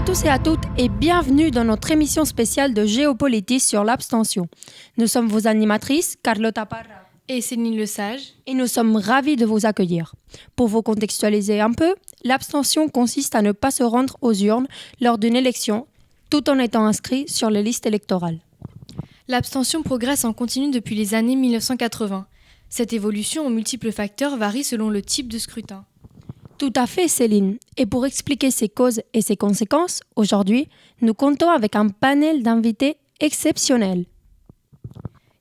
tous et à toutes et bienvenue dans notre émission spéciale de géopolitique sur l'abstention. Nous sommes vos animatrices, Carlota Parra et Céline Lesage, et nous sommes ravis de vous accueillir. Pour vous contextualiser un peu, l'abstention consiste à ne pas se rendre aux urnes lors d'une élection, tout en étant inscrit sur les listes électorales. L'abstention progresse en continu depuis les années 1980. Cette évolution aux multiples facteurs varie selon le type de scrutin. Tout à fait, Céline. Et pour expliquer ses causes et ses conséquences, aujourd'hui, nous comptons avec un panel d'invités exceptionnels.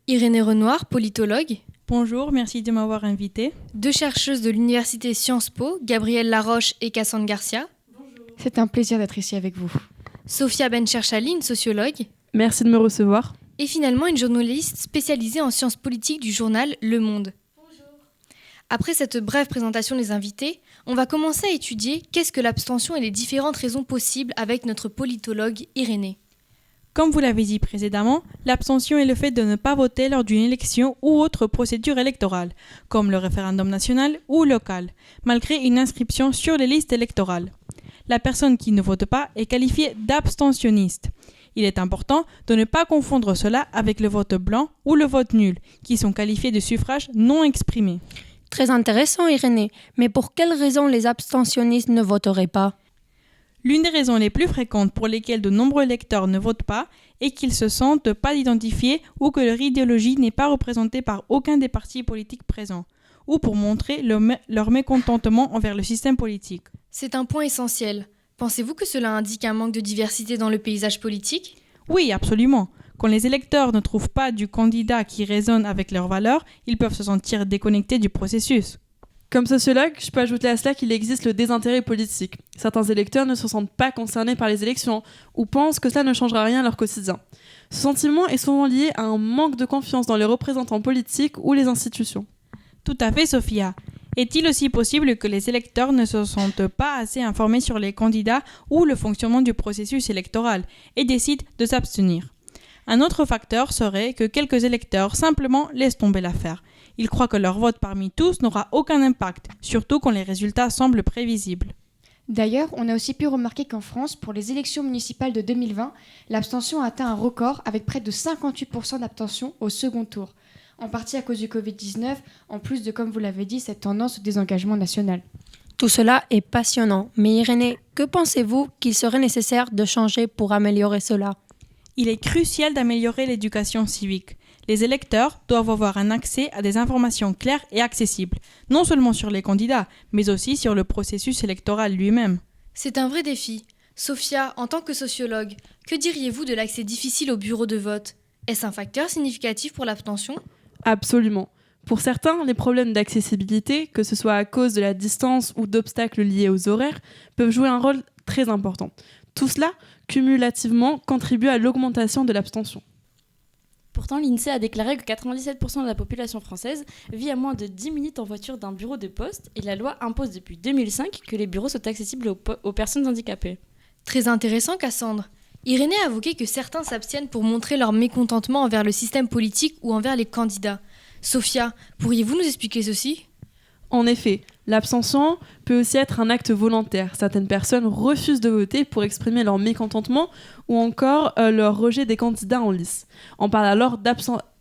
Irénée Renoir, politologue. Bonjour, merci de m'avoir invitée. Deux chercheuses de l'université Sciences Po, Gabrielle Laroche et Cassandre Garcia. Bonjour. C'est un plaisir d'être ici avec vous. Sophia Bencherchali, une sociologue. Merci de me recevoir. Et finalement, une journaliste spécialisée en sciences politiques du journal Le Monde. Bonjour. Après cette brève présentation des invités, on va commencer à étudier qu'est-ce que l'abstention et les différentes raisons possibles avec notre politologue Irénée. Comme vous l'avez dit précédemment, l'abstention est le fait de ne pas voter lors d'une élection ou autre procédure électorale, comme le référendum national ou local, malgré une inscription sur les listes électorales. La personne qui ne vote pas est qualifiée d'abstentionniste. Il est important de ne pas confondre cela avec le vote blanc ou le vote nul, qui sont qualifiés de suffrage non exprimé. Très intéressant, Irénée. Mais pour quelles raisons les abstentionnistes ne voteraient pas ? L'une des raisons les plus fréquentes pour lesquelles de nombreux électeurs ne votent pas est qu'ils se sentent pas identifiés ou que leur idéologie n'est pas représentée par aucun des partis politiques présents, ou pour montrer leur mécontentement envers le système politique. C'est un point essentiel. Pensez-vous que cela indique un manque de diversité dans le paysage politique ? Oui, absolument. Quand les électeurs ne trouvent pas du candidat qui résonne avec leurs valeurs, ils peuvent se sentir déconnectés du processus. Comme sociologue, je peux ajouter à cela qu'il existe le désintérêt politique. Certains électeurs ne se sentent pas concernés par les élections ou pensent que cela ne changera rien à leur quotidien. Ce sentiment est souvent lié à un manque de confiance dans les représentants politiques ou les institutions. Tout à fait, Sophia. Est-il aussi possible que les électeurs ne se sentent pas assez informés sur les candidats ou le fonctionnement du processus électoral et décident de s'abstenir ? Un autre facteur serait que quelques électeurs simplement laissent tomber l'affaire. Ils croient que leur vote parmi tous n'aura aucun impact, surtout quand les résultats semblent prévisibles. D'ailleurs, on a aussi pu remarquer qu'en France, pour les élections municipales de 2020, l'abstention a atteint un record avec près de 58% d'abstention au second tour. En partie à cause du Covid-19, en plus de, comme vous l'avez dit, cette tendance au désengagement national. Tout cela est passionnant. Mais Irénée, que pensez-vous qu'il serait nécessaire de changer pour améliorer cela ? Il est crucial d'améliorer l'éducation civique. Les électeurs doivent avoir un accès à des informations claires et accessibles, non seulement sur les candidats, mais aussi sur le processus électoral lui-même. C'est un vrai défi. Sophia, en tant que sociologue, que diriez-vous de l'accès difficile au bureau de vote ? Est-ce un facteur significatif pour l'abstention ? Absolument. Pour certains, les problèmes d'accessibilité, que ce soit à cause de la distance ou d'obstacles liés aux horaires, peuvent jouer un rôle très important. Tout cela, cumulativement, contribue à l'augmentation de l'abstention. Pourtant, l'INSEE a déclaré que 97% de la population française vit à moins de 10 minutes en voiture d'un bureau de poste et la loi impose depuis 2005 que les bureaux soient accessibles aux personnes handicapées. Très intéressant, Cassandre. Irénée a évoqué que certains s'abstiennent pour montrer leur mécontentement envers le système politique ou envers les candidats. Sophia, pourriez-vous nous expliquer ceci ? En effet, l'abstention peut aussi être un acte volontaire. Certaines personnes refusent de voter pour exprimer leur mécontentement ou encore leur rejet des candidats en lice. On parle alors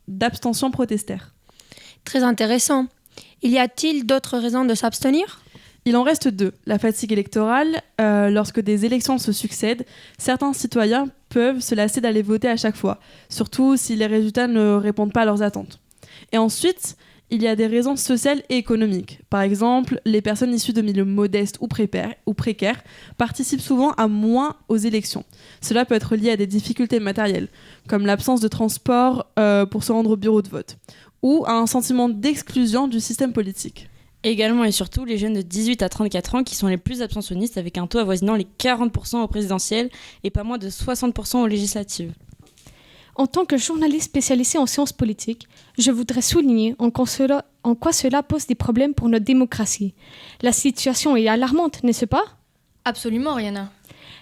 d'abstention protestaire. Très intéressant. Y a-t-il d'autres raisons de s'abstenir ? Il en reste deux. La fatigue électorale. Lorsque des élections se succèdent, certains citoyens peuvent se lasser d'aller voter à chaque fois, surtout si les résultats ne répondent pas à leurs attentes. Et ensuite, il y a des raisons sociales et économiques. Par exemple, les personnes issues de milieux modestes ou précaires participent souvent à moins aux élections. Cela peut être lié à des difficultés matérielles, comme l'absence de transport pour se rendre au bureau de vote, ou à un sentiment d'exclusion du système politique. Également et surtout, les jeunes de 18 à 34 ans qui sont les plus abstentionnistes avec un taux avoisinant les 40% aux présidentielles et pas moins de 60% aux législatives. En tant que journaliste spécialisée en sciences politiques, je voudrais souligner en quoi cela pose des problèmes pour notre démocratie. La situation est alarmante, n'est-ce pas ? Absolument, Rihanna.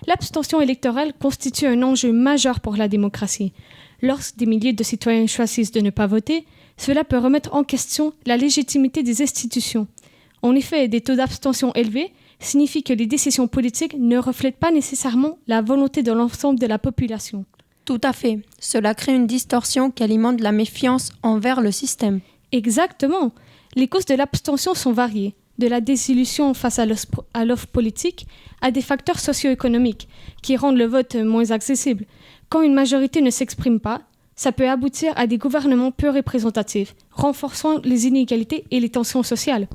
L'abstention électorale constitue un enjeu majeur pour la démocratie. Lorsque des milliers de citoyens choisissent de ne pas voter, cela peut remettre en question la légitimité des institutions. En effet, des taux d'abstention élevés signifie que les décisions politiques ne reflètent pas nécessairement la volonté de l'ensemble de la population. Tout à fait. Cela crée une distorsion qui alimente la méfiance envers le système. Exactement. Les causes de l'abstention sont variées, de la désillusion face à l'offre politique à des facteurs socio-économiques qui rendent le vote moins accessible. Quand une majorité ne s'exprime pas, ça peut aboutir à des gouvernements peu représentatifs, renforçant les inégalités et les tensions sociales.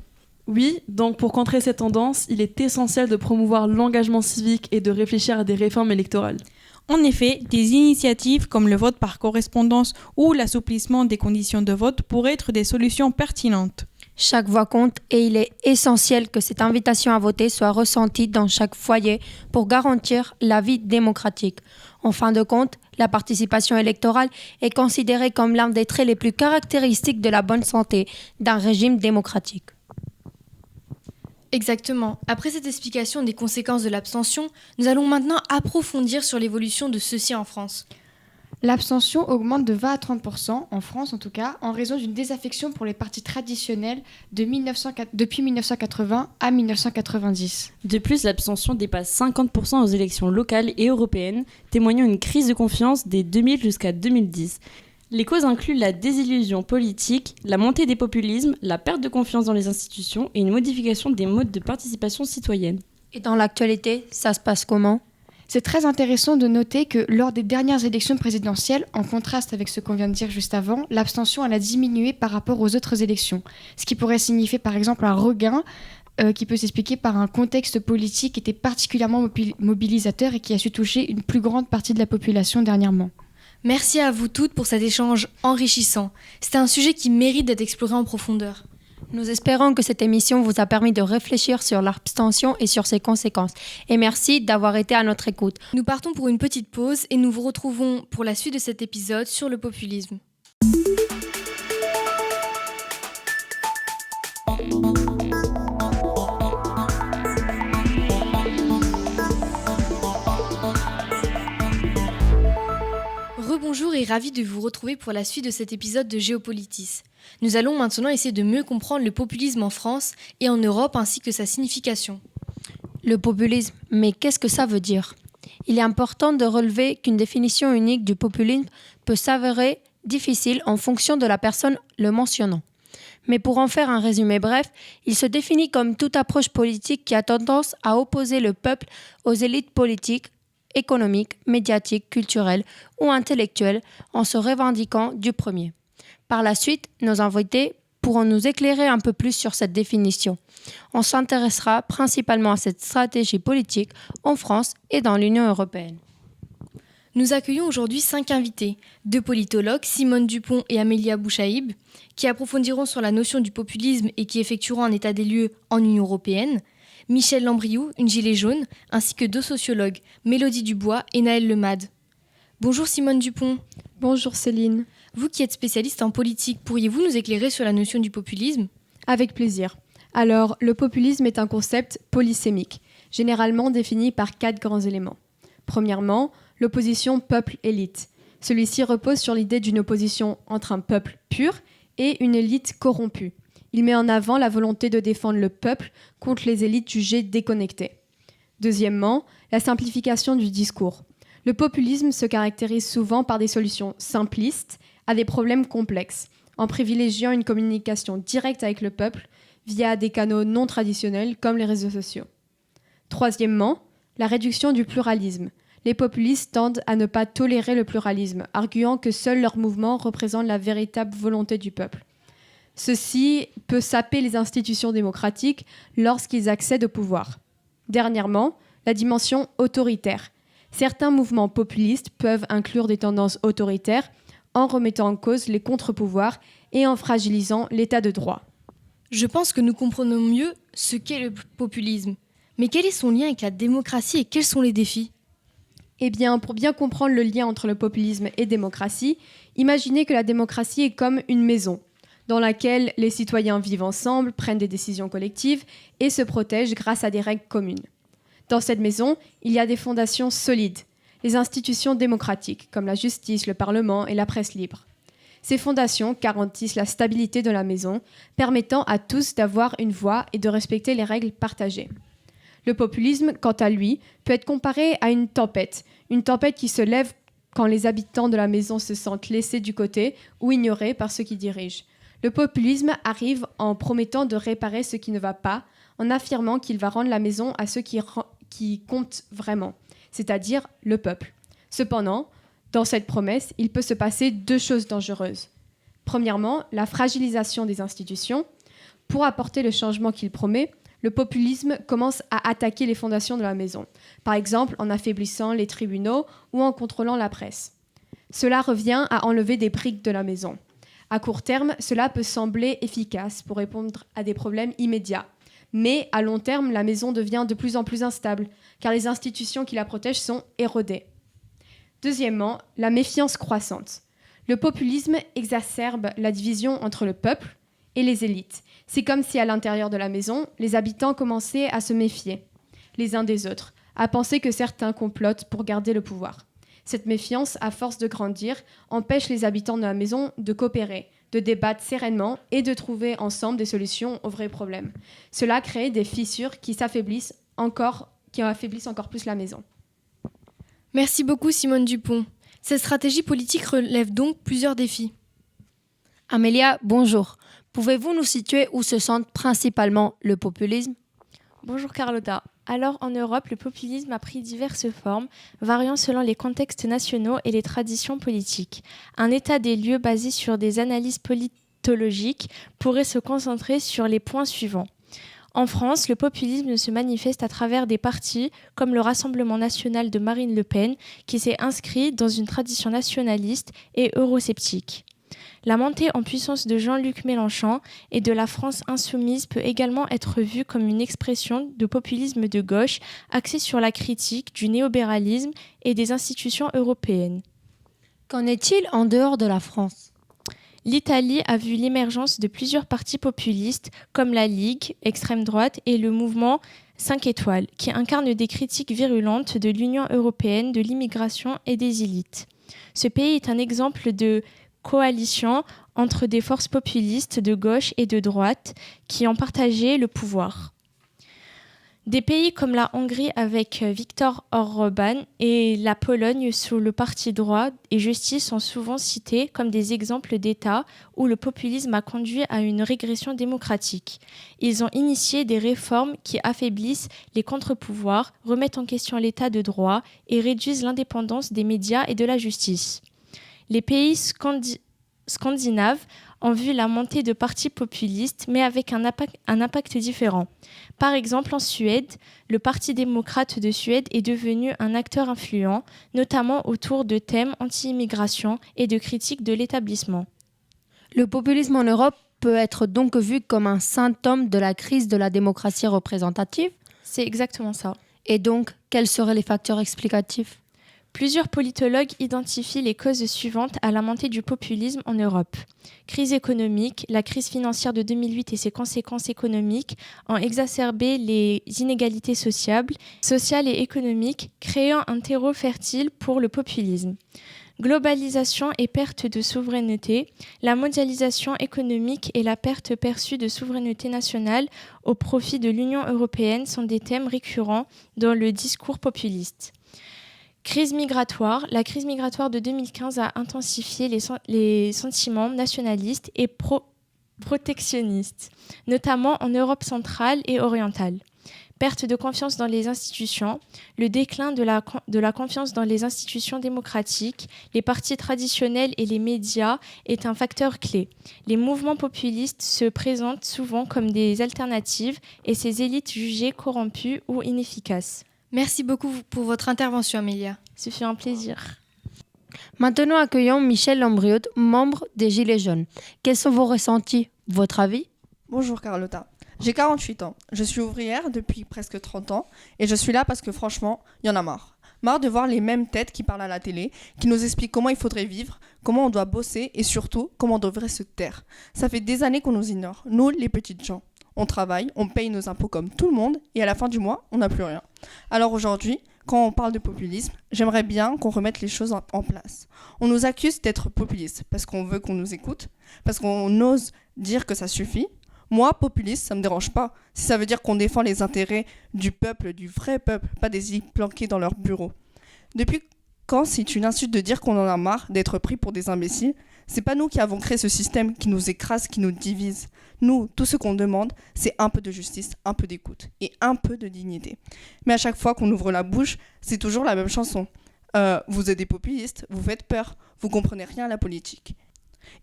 Oui, donc pour contrer cette tendance, il est essentiel de promouvoir l'engagement civique et de réfléchir à des réformes électorales. En effet, des initiatives comme le vote par correspondance ou l'assouplissement des conditions de vote pourraient être des solutions pertinentes. Chaque voix compte et il est essentiel que cette invitation à voter soit ressentie dans chaque foyer pour garantir la vie démocratique. En fin de compte, la participation électorale est considérée comme l'un des traits les plus caractéristiques de la bonne santé d'un régime démocratique. Exactement. Après cette explication des conséquences de l'abstention, nous allons maintenant approfondir sur l'évolution de ceci en France. L'abstention augmente de 20 à 30%, en France en tout cas, en raison d'une désaffection pour les partis traditionnels depuis 1980 à 1990. De plus, l'abstention dépasse 50% aux élections locales et européennes, témoignant une crise de confiance dès 2000 jusqu'à 2010. Les causes incluent la désillusion politique, la montée des populismes, la perte de confiance dans les institutions et une modification des modes de participation citoyenne. Et dans l'actualité, ça se passe comment ? C'est très intéressant de noter que lors des dernières élections présidentielles, en contraste avec ce qu'on vient de dire juste avant, l'abstention elle a diminué par rapport aux autres élections. Ce qui pourrait signifier par exemple un regain qui peut s'expliquer par un contexte politique qui était particulièrement mobilisateur et qui a su toucher une plus grande partie de la population dernièrement. Merci à vous toutes pour cet échange enrichissant. C'est un sujet qui mérite d'être exploré en profondeur. Nous espérons que cette émission vous a permis de réfléchir sur l'abstention et sur ses conséquences. Et merci d'avoir été à notre écoute. Nous partons pour une petite pause et nous vous retrouvons pour la suite de cet épisode sur le populisme. Rebonjour et ravi de vous retrouver pour la suite de cet épisode de Géopolitis. Nous allons maintenant essayer de mieux comprendre le populisme en France et en Europe ainsi que sa signification. Le populisme, mais qu'est-ce que ça veut dire ? Il est important de relever qu'une définition unique du populisme peut s'avérer difficile en fonction de la personne le mentionnant. Mais pour en faire un résumé bref, il se définit comme toute approche politique qui a tendance à opposer le peuple aux élites politiques, économiques, médiatiques, culturelles ou intellectuelles en se revendiquant du premier. Par la suite, nos invités pourront nous éclairer un peu plus sur cette définition. On s'intéressera principalement à cette stratégie politique en France et dans l'Union européenne. Nous accueillons aujourd'hui 5 invités, 2 politologues, Simone Dupont et Amélia Bouchaïb, qui approfondiront sur la notion du populisme et qui effectueront un état des lieux en Union européenne, Michel Lambriou, une gilet jaune, ainsi que 2 sociologues, Mélodie Dubois et Naël Lemade. Bonjour Simone Dupont. Bonjour Céline. Vous qui êtes spécialiste en politique, pourriez-vous nous éclairer sur la notion du populisme ? Avec plaisir. Alors, le populisme est un concept polysémique, généralement défini par 4 grands éléments. Premièrement, l'opposition peuple-élite. Celui-ci repose sur l'idée d'une opposition entre un peuple pur et une élite corrompue. Il met en avant la volonté de défendre le peuple contre les élites jugées déconnectées. Deuxièmement, la simplification du discours. Le populisme se caractérise souvent par des solutions simplistes à des problèmes complexes, en privilégiant une communication directe avec le peuple via des canaux non traditionnels comme les réseaux sociaux. Troisièmement, la réduction du pluralisme. Les populistes tendent à ne pas tolérer le pluralisme, arguant que seul leur mouvement représente la véritable volonté du peuple. Ceci peut saper les institutions démocratiques lorsqu'ils accèdent au pouvoir. Dernièrement, la dimension autoritaire. Certains mouvements populistes peuvent inclure des tendances autoritaires en remettant en cause les contre-pouvoirs et en fragilisant l'état de droit. Je pense que nous comprenons mieux ce qu'est le populisme. Mais quel est son lien avec la démocratie et quels sont les défis ? Eh bien, pour bien comprendre le lien entre le populisme et démocratie, imaginez que la démocratie est comme une maison, dans laquelle les citoyens vivent ensemble, prennent des décisions collectives et se protègent grâce à des règles communes. Dans cette maison, il y a des fondations solides, les institutions démocratiques, comme la justice, le Parlement et la presse libre. Ces fondations garantissent la stabilité de la maison, permettant à tous d'avoir une voix et de respecter les règles partagées. Le populisme, quant à lui, peut être comparé à une tempête qui se lève quand les habitants de la maison se sentent laissés du côté ou ignorés par ceux qui dirigent. Le populisme arrive en promettant de réparer ce qui ne va pas, en affirmant qu'il va rendre la maison à ceux qui comptent vraiment, c'est-à-dire le peuple. Cependant, dans cette promesse, il peut se passer deux choses dangereuses. Premièrement, la fragilisation des institutions. Pour apporter le changement qu'il promet, le populisme commence à attaquer les fondations de la maison, par exemple en affaiblissant les tribunaux ou en contrôlant la presse. Cela revient à enlever des briques de la maison. À court terme, cela peut sembler efficace pour répondre à des problèmes immédiats. Mais à long terme, la maison devient de plus en plus instable, car les institutions qui la protègent sont érodées. Deuxièmement, la méfiance croissante. Le populisme exacerbe la division entre le peuple et les élites. C'est comme si à l'intérieur de la maison, les habitants commençaient à se méfier les uns des autres, à penser que certains complotent pour garder le pouvoir. Cette méfiance, à force de grandir, empêche les habitants de la maison de coopérer, de débattre sereinement et de trouver ensemble des solutions aux vrais problèmes. Cela crée des fissures qui affaiblissent encore plus la maison. Merci beaucoup Simone Dupont. Cette stratégie politique relève donc plusieurs défis. Amélia, bonjour. Pouvez-vous nous situer où se centre principalement le populisme ? Bonjour Carlotta. Alors en Europe, le populisme a pris diverses formes, variant selon les contextes nationaux et les traditions politiques. Un état des lieux basé sur des analyses politologiques pourrait se concentrer sur les points suivants. En France, le populisme se manifeste à travers des partis comme le Rassemblement national de Marine Le Pen, qui s'est inscrit dans une tradition nationaliste et eurosceptique. La montée en puissance de Jean-Luc Mélenchon et de la France insoumise peut également être vue comme une expression de populisme de gauche axée sur la critique du néolibéralisme et des institutions européennes. Qu'en est-il en dehors de la France ? L'Italie a vu l'émergence de plusieurs partis populistes comme la Ligue, extrême droite, et le mouvement 5 étoiles, qui incarnent des critiques virulentes de l'Union européenne, de l'immigration et des élites. Ce pays est un exemple de coalition entre des forces populistes de gauche et de droite qui ont partagé le pouvoir. Des pays comme la Hongrie avec Viktor Orbán et la Pologne sous le parti droit et justice sont souvent cités comme des exemples d'États où le populisme a conduit à une régression démocratique. Ils ont initié des réformes qui affaiblissent les contre-pouvoirs, remettent en question l'État de droit et réduisent l'indépendance des médias et de la justice. Les pays scandinaves ont vu la montée de partis populistes, mais avec un impact différent. Par exemple, en Suède, le Parti démocrate de Suède est devenu un acteur influent, notamment autour de thèmes anti-immigration et de critiques de l'établissement. Le populisme en Europe peut être donc vu comme un symptôme de la crise de la démocratie représentative ? C'est exactement ça. Et donc, quels seraient les facteurs explicatifs ? Plusieurs politologues identifient les causes suivantes à la montée du populisme en Europe. Crise économique, la crise financière de 2008 et ses conséquences économiques ont exacerbé les inégalités sociales et économiques, créant un terreau fertile pour le populisme. Globalisation et perte de souveraineté, la mondialisation économique et la perte perçue de souveraineté nationale au profit de l'Union européenne sont des thèmes récurrents dans le discours populiste. Crise migratoire. La crise migratoire de 2015 a intensifié les sentiments nationalistes et protectionnistes, notamment en Europe centrale et orientale. Perte de confiance dans les institutions, le déclin de la confiance dans les institutions démocratiques, les partis traditionnels et les médias est un facteur clé. Les mouvements populistes se présentent souvent comme des alternatives et ces élites jugées corrompues ou inefficaces. Merci beaucoup pour votre intervention, Amélia. Ce fut un plaisir. Maintenant, accueillons Michel Lambriot, membre des Gilets jaunes. Quels sont vos ressentis, votre avis ? Bonjour Carlotta. J'ai 48 ans. Je suis ouvrière depuis presque 30 ans et je suis là parce que franchement, il y en a marre. Marre de voir les mêmes têtes qui parlent à la télé, qui nous expliquent comment il faudrait vivre, comment on doit bosser et surtout comment on devrait se taire. Ça fait des années qu'on nous ignore, nous les petites gens. On travaille, on paye nos impôts comme tout le monde et à la fin du mois, on n'a plus rien. Alors aujourd'hui, quand on parle de populisme, j'aimerais bien qu'on remette les choses en place. On nous accuse d'être populistes parce qu'on veut qu'on nous écoute, parce qu'on ose dire que ça suffit, Moi, populiste, ça me dérange pas. Si ça veut dire qu'on défend les intérêts du peuple, du vrai peuple, pas des élites planquées dans leurs bureaux. Depuis quand c'est une insulte de dire qu'on en a marre d'être pris pour des imbéciles? C'est pas nous qui avons créé ce système qui nous écrase, qui nous divise. Nous, tout ce qu'on demande, c'est un peu de justice, un peu d'écoute et un peu de dignité. Mais à chaque fois qu'on ouvre la bouche, c'est toujours la même chanson. Vous êtes des populistes, vous faites peur, vous comprenez rien à la politique.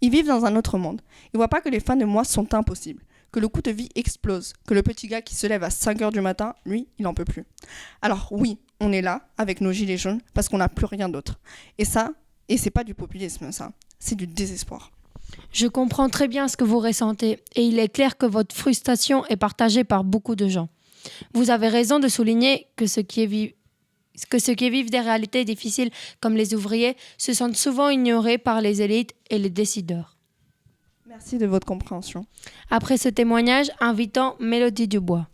Ils vivent dans un autre monde. Ils voient pas que les fins de mois sont impossibles, que le coût de vie explose, que le petit gars qui se lève à 5h du matin, lui, il en peut plus. Alors oui, on est là, avec nos gilets jaunes, parce qu'on n'a plus rien d'autre. Et c'est pas du populisme, ça. C'est du désespoir. Je comprends très bien ce que vous ressentez et il est clair que votre frustration est partagée par beaucoup de gens. Vous avez raison de souligner que ceux qui vivent des réalités difficiles comme les ouvriers se sentent souvent ignorés par les élites et les décideurs. Merci de votre compréhension. Après ce témoignage, invitons Mélodie Dubois.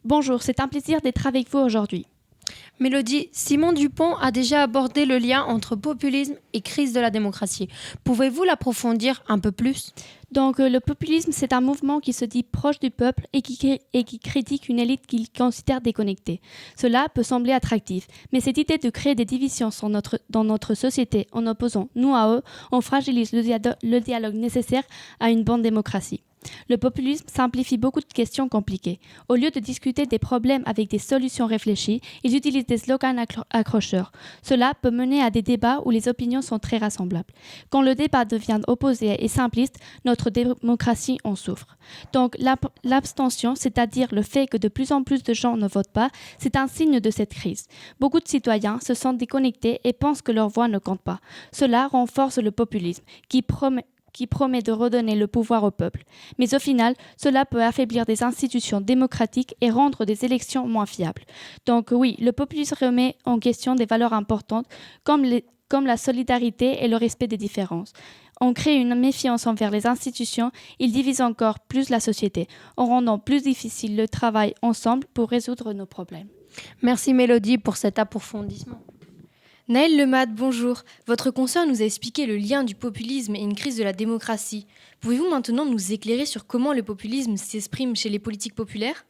Bonjour, c'est un plaisir d'être avec vous aujourd'hui. Mélodie, Simon Dupont a déjà abordé le lien entre populisme et crise de la démocratie. Pouvez-vous l'approfondir un peu plus ? Donc, le populisme, c'est un mouvement qui se dit proche du peuple et qui critique une élite qu'il considère déconnectée. Cela peut sembler attractif, mais cette idée de créer des divisions dans notre société en opposant nous à eux, on fragilise le dialogue nécessaire à une bonne démocratie. Le populisme simplifie beaucoup de questions compliquées. Au lieu de discuter des problèmes avec des solutions réfléchies, ils utilisent des slogans accrocheurs. Cela peut mener à des débats où les opinions sont très rassemblables. Quand le débat devient opposé et simpliste, notre démocratie en souffre. Donc l'abstention, c'est-à-dire le fait que de plus en plus de gens ne votent pas, c'est un signe de cette crise. Beaucoup de citoyens se sentent déconnectés et pensent que leur voix ne compte pas. Cela renforce le populisme, qui promet de redonner le pouvoir au peuple. Mais au final, cela peut affaiblir des institutions démocratiques et rendre des élections moins fiables. Donc oui, le populisme remet en question des valeurs importantes comme la solidarité et le respect des différences. On crée une méfiance envers les institutions, il divise encore plus la société, en rendant plus difficile le travail ensemble pour résoudre nos problèmes. Merci Mélodie pour cet approfondissement. Naël Lemad, bonjour. Votre consoeur nous a expliqué le lien du populisme et une crise de la démocratie. Pouvez-vous maintenant nous éclairer sur comment le populisme s'exprime chez les politiques populaires ?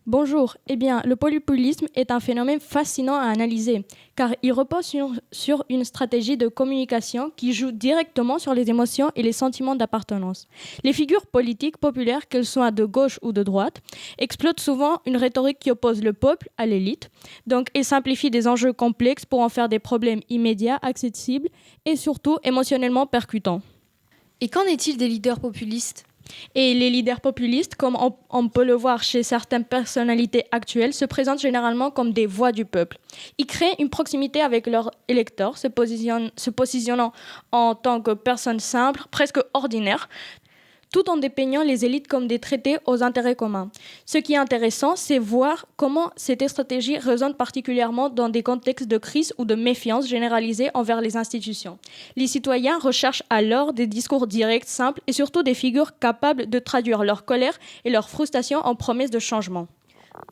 Bonjour. Eh bien, le populisme est un phénomène fascinant à analyser, car il repose sur une stratégie de communication qui joue directement sur les émotions et les sentiments d'appartenance. Les figures politiques populaires, qu'elles soient de gauche ou de droite, exploitent souvent une rhétorique qui oppose le peuple à l'élite. Donc, ils simplifient des enjeux complexes pour en faire des problèmes immédiats, accessibles et surtout émotionnellement percutants. Et qu'en est-il des leaders populistes ? Et les leaders populistes, comme on peut le voir chez certaines personnalités actuelles, se présentent généralement comme des voix du peuple. Ils créent une proximité avec leurs électeurs, se positionnant en tant que personnes simples, presque ordinaires, tout en dépeignant les élites comme des traités aux intérêts communs. Ce qui est intéressant, c'est voir comment cette stratégie résonne particulièrement dans des contextes de crise ou de méfiance généralisée envers les institutions. Les citoyens recherchent alors des discours directs, simples et surtout des figures capables de traduire leur colère et leur frustration en promesses de changement.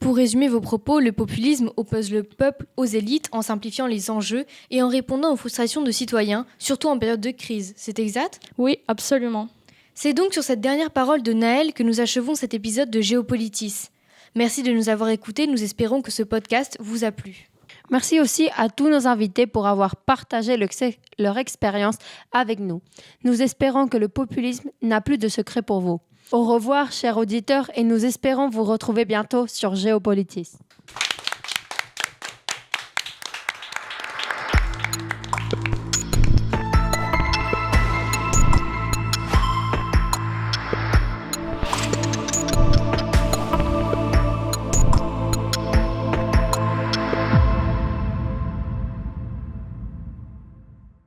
Pour résumer vos propos, le populisme oppose le peuple aux élites en simplifiant les enjeux et en répondant aux frustrations de citoyens, surtout en période de crise. C'est exact ? Oui, absolument. C'est donc sur cette dernière parole de Naël que nous achevons cet épisode de Géopolitis. Merci de nous avoir écoutés, nous espérons que ce podcast vous a plu. Merci aussi à tous nos invités pour avoir partagé leur expérience avec nous. Nous espérons que le populisme n'a plus de secret pour vous. Au revoir, chers auditeurs, et nous espérons vous retrouver bientôt sur Géopolitis.